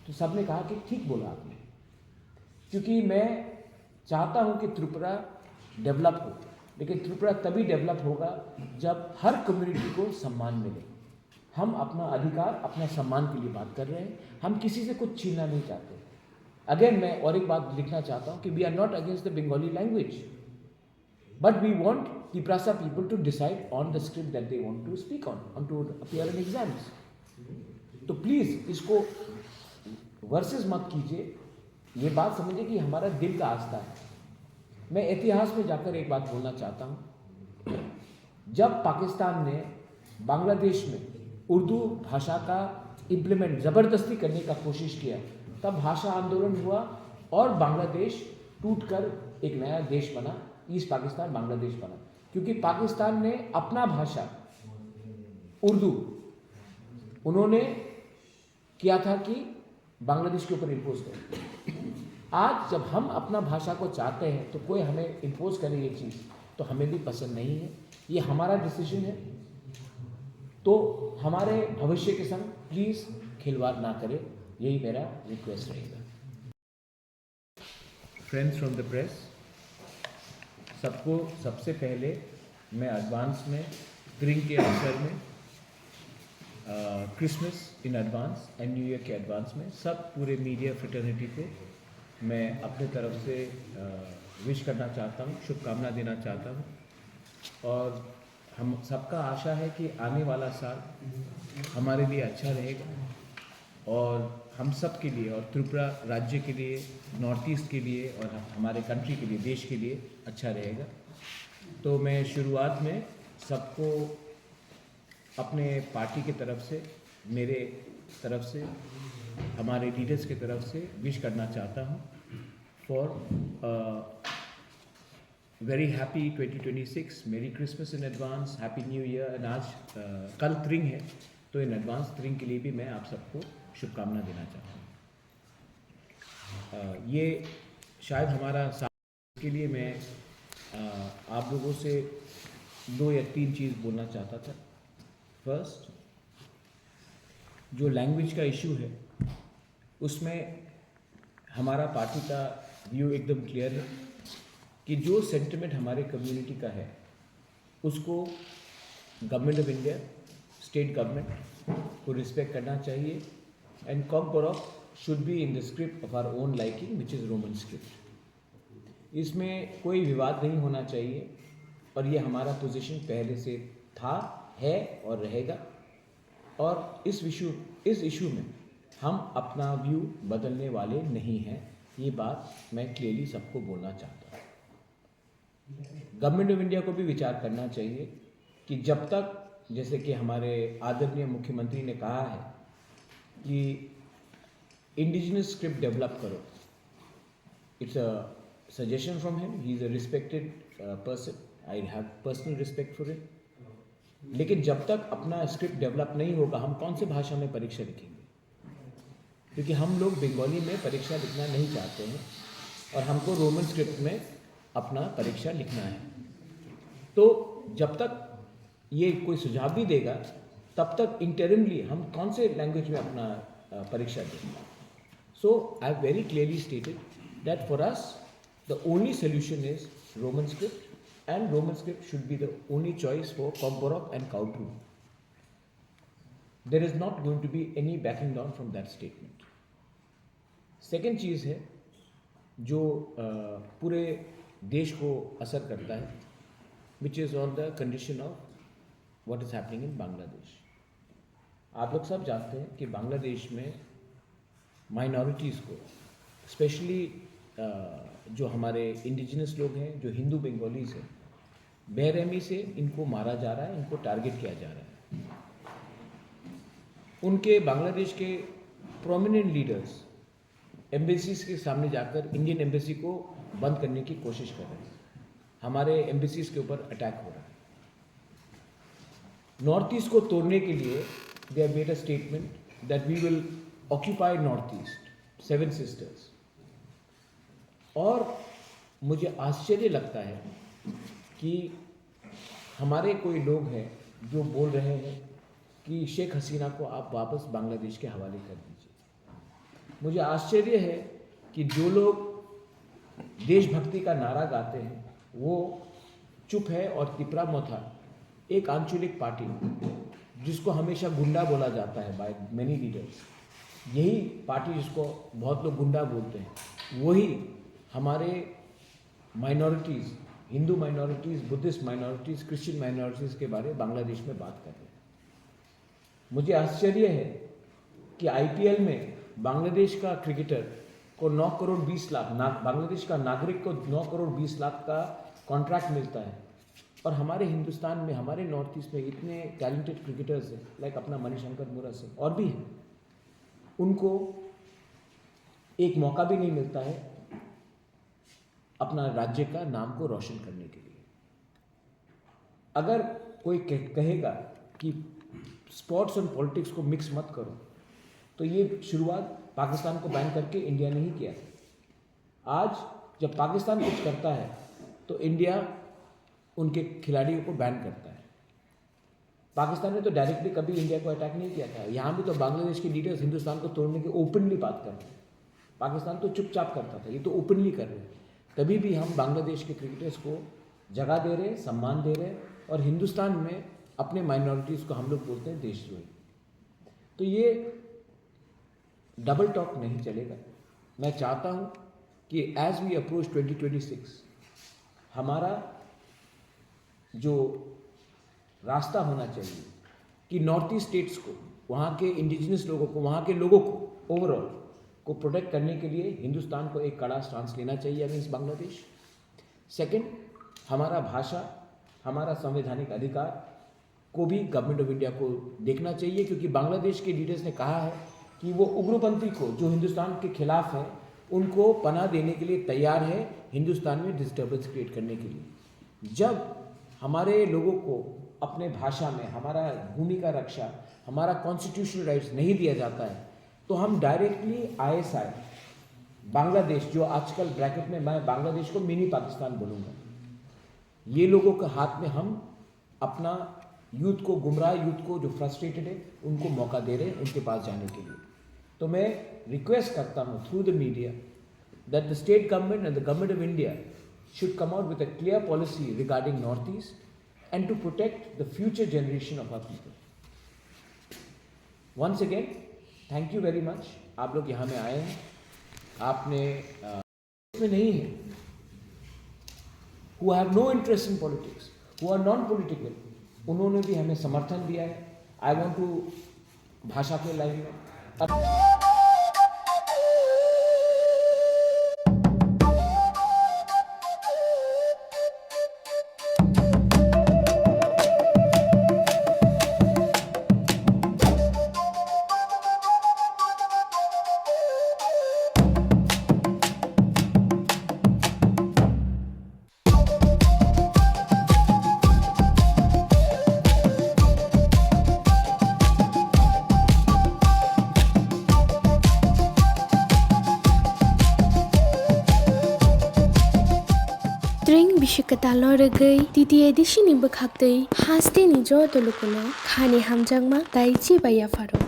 तो सब ने कहा कि ठीक बोला आपने, क्योंकि मैं चाहता हूं कि त्रिपुरा डेवलप हो, लेकिन त्रिपुरा तभी डेवलप होगा जब हर कम्युनिटी को सम्मान मिले। हम अपना अधिकार, अपना सम्मान के लिए बात कर रहे हैं, हम किसी से कुछ छीनना नहीं चाहते। अगेन मैं और एक बात लिखना चाहता हूँ कि we are not against the Bengali language, but we want Tiprasa people to decide on the script that they want to speak on to appear in exams. तो प्लीज़ इसको वर्सेस मत कीजिए, ये बात समझिए कि हमारा दिल का आस्था है। मैं इतिहास में जाकर एक बात बोलना चाहता हूँ। जब पाकिस्तान ने बांग्लादेश में उर्दू भाषा का इम्प्लीमेंट ज़बरदस्ती करने का कोशिश किया, तब भाषा आंदोलन हुआ और बांग्लादेश टूटकर एक नया देश बना, ईस्ट पाकिस्तान बांग्लादेश बना, क्योंकि पाकिस्तान ने अपना भाषा उर्दू उन्होंने किया था कि बांग्लादेश के ऊपर इम्पोज करें। आज जब हम अपना भाषा को चाहते हैं तो कोई हमें इम्पोज करे ये चीज़, तो हमें भी पसंद नहीं है। ये हमारा डिसीजन है, तो हमारे भविष्य के संग प्लीज़ खिलवाड़ ना करें, यही मेरा रिक्वेस्ट रहेगा। फ्रेंड्स फ्रॉम द प्रेस, सबको सबसे पहले मैं एडवांस में त्रिंग के अवसर में Christmas in advance and new year के एडवांस में सब पूरे मीडिया फ्रेटर्निटी को मैं अपने तरफ से विश करना चाहता हूँ, शुभकामना देना चाहता हूँ। और हम सबका आशा है कि आने वाला साल हमारे लिए अच्छा रहेगा और हम सब के लिए और त्रिपुरा राज्य के लिए, नॉर्थ ईस्ट के लिए और हमारे कंट्री के लिए, देश के लिए अच्छा रहेगा। तो मैं शुरुआत में सबको अपने पार्टी की तरफ से, मेरे तरफ से, हमारे लीडर्स की तरफ से विश करना चाहता हूँ फॉर वेरी हैप्पी 2026, मेरी Christmas in advance, happy new year. And आज कल त्रिंग है, तो इन एडवांस त्रिंग के लिए भी मैं आप सबको शुभकामना देना चाहता हूँ। ये शायद हमारा साथ के लिए मैं आप लोगों से 2 या 3 चीज़ बोलना चाहता था। फर्स्ट, जो लैंग्वेज का इशू है उसमें हमारा पार्टी का व्यू एकदम क्लियर है कि जो सेंटिमेंट हमारे कम्युनिटी का है उसको government of India, state government को रिस्पेक्ट करना चाहिए and Kokborok should be in the script of our own liking which is Roman script. इसमें कोई विवाद नहीं होना चाहिए और ये हमारा पोजीशन पहले से था, है और रहेगा। और इस इशू में हम अपना व्यू बदलने वाले नहीं हैं, ये बात मैं क्लियरली सबको बोलना चाहता हूँ। गवर्नमेंट ऑफ इंडिया को भी विचार करना चाहिए कि जब तक, जैसे कि हमारे आदरणीय मुख्यमंत्री ने कहा है कि इंडिजिनस स्क्रिप्ट डेवलप करो, it's a suggestion from him, he is a respected person, I have personal respect for him. लेकिन जब तक अपना स्क्रिप्ट डेवलप नहीं होगा, हम कौन से भाषा में परीक्षा लिखेंगे? क्योंकि हम लोग बंगाली में परीक्षा लिखना नहीं चाहते हैं और हमको रोमन स्क्रिप्ट में अपना परीक्षा लिखना है। तो जब तक ये कोई सुझाव भी देगा, तब तक इंटरिमली हम कौन से लैंग्वेज में अपना परीक्षा देंगे? So I have very clearly stated that for us the only solution is Roman script, and Roman script should be the only choice for Komborok and Kautru. There is not going to be any backing down from that statement. Second चीज़ है जो पूरे देश को असर करता है, which is on the condition of what is happening in Bangladesh. आप लोग सब जानते हैं कि बांग्लादेश में माइनॉरिटीज़ को, स्पेशली जो हमारे इंडिजिनस लोग हैं, जो हिंदू बंगालीज हैं, बेरहमी से इनको मारा जा रहा है, इनको टारगेट किया जा रहा है। उनके बांग्लादेश के प्रोमिनेंट लीडर्स एम्बेसीज के सामने जाकर इंडियन एम्बेसी को बंद करने की कोशिश कर रहे हैं, हमारे एम्बेसीज के ऊपर अटैक हो रहा है। नॉर्थ ईस्ट को तोड़ने के लिए they have made a statement that we will occupy north east, 7 sisters. और मुझे आश्चर्य लगता है कि हमारे कोई लोग हैं जो बोल रहे हैं कि शेख हसीना को आप वापस बांग्लादेश के हवाले कर दीजिए। मुझे आश्चर्य है कि जो लोग देशभक्ति का नारा गाते हैं वो चुप है, और तिपरा मोथा एक आंचलिक पार्टी जिसको हमेशा गुंडा बोला जाता है बाय मेनी लीडर्स, यही पार्टी जिसको बहुत लोग गुंडा बोलते हैं, वही हमारे minorities, Hindu minorities, Buddhist minorities, Christian minorities के बारे में बांग्लादेश में बात कर रहे हैं। मुझे आश्चर्य है कि आईपीएल में बांग्लादेश का क्रिकेटर को 9 करोड़ 20 लाख, बांग्लादेश का नागरिक को 9 करोड़ 20 लाख का कॉन्ट्रैक्ट मिलता है, और हमारे हिंदुस्तान में, हमारे नॉर्थ ईस्ट में इतने टैलेंटेड क्रिकेटर्स हैं, लाइक अपना मणिशंकर मुरा से और भी हैं, उनको एक मौका भी नहीं मिलता है अपना राज्य का नाम को रोशन करने के लिए। अगर कोई कहेगा कि स्पोर्ट्स और पॉलिटिक्स को मिक्स मत करो, तो ये शुरुआत पाकिस्तान को बैन करके इंडिया ने ही किया था। आज जब पाकिस्तान कुछ करता है तो इंडिया उनके खिलाड़ियों को बैन करता है। पाकिस्तान ने तो डायरेक्टली कभी इंडिया को अटैक नहीं किया था। यहाँ भी तो बांग्लादेश के लीडर्स हिंदुस्तान को तोड़ने की ओपनली बात कर रहे हैं। पाकिस्तान तो चुपचाप करता था, ये तो ओपनली कर रहे हैं। तभी भी हम बांग्लादेश के क्रिकेटर्स को जगह दे रहे, सम्मान दे रहे, और हिंदुस्तान में अपने माइनॉरिटीज़ को हम लोग बोलते हैं देशद्रोही। तो ये डबल टॉक नहीं चलेगा। मैं चाहता हूँ कि एज वी अप्रोच 2026 हमारा जो रास्ता होना चाहिए कि नॉर्थ ईस्ट स्टेट्स को, वहाँ के इंडिजिनस लोगों को, वहाँ के लोगों को ओवरऑल को प्रोटेक्ट करने के लिए हिंदुस्तान को एक कड़ा स्टांस लेना चाहिए अगेंस्ट बांग्लादेश। सेकंड, हमारा भाषा, हमारा संवैधानिक अधिकार को भी गवर्नमेंट ऑफ इंडिया को देखना चाहिए, क्योंकि बांग्लादेश के लीडर्स ने कहा है कि वो उग्रपंथी को, जो हिंदुस्तान के खिलाफ है, उनको पनाह देने के लिए तैयार है, हिंदुस्तान में डिस्टर्बेंस क्रिएट करने के लिए। जब हमारे लोगों को अपने भाषा में, हमारा भूमि का रक्षा, हमारा कॉन्स्टिट्यूशनल राइट्स नहीं दिया जाता है, तो हम डायरेक्टली आईएसआई बांग्लादेश, जो आजकल ब्रैकेट में मैं बांग्लादेश को मिनी पाकिस्तान बोलूँगा, ये लोगों के हाथ में हम अपना यूथ को, गुमराह यूथ को जो फ्रस्ट्रेटेड है, उनको मौका दे रहे हैं उनके पास जाने के लिए। तो मैं रिक्वेस्ट करता हूँ through the media that the state government and the government of India should come out with a clear policy regarding Northeast and to protect the future generation of our people. Once again, thank you very much. आप लोग यहाँ में आए हैं, आपने इसमें नहीं है, who have no interest in politics, who are non-political, उन्होंने भी हमें समर्थन दिया है। I want to भाषा के लाइन में Bishikatalo regai titi edishi ni bakhaktei haste ni jo tolukuna khani hamjangma tai chi baya faro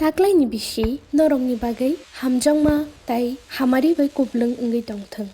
taklai ni bishi norong ni bagai hamjangma tai hamari bai kublung ngai tongthang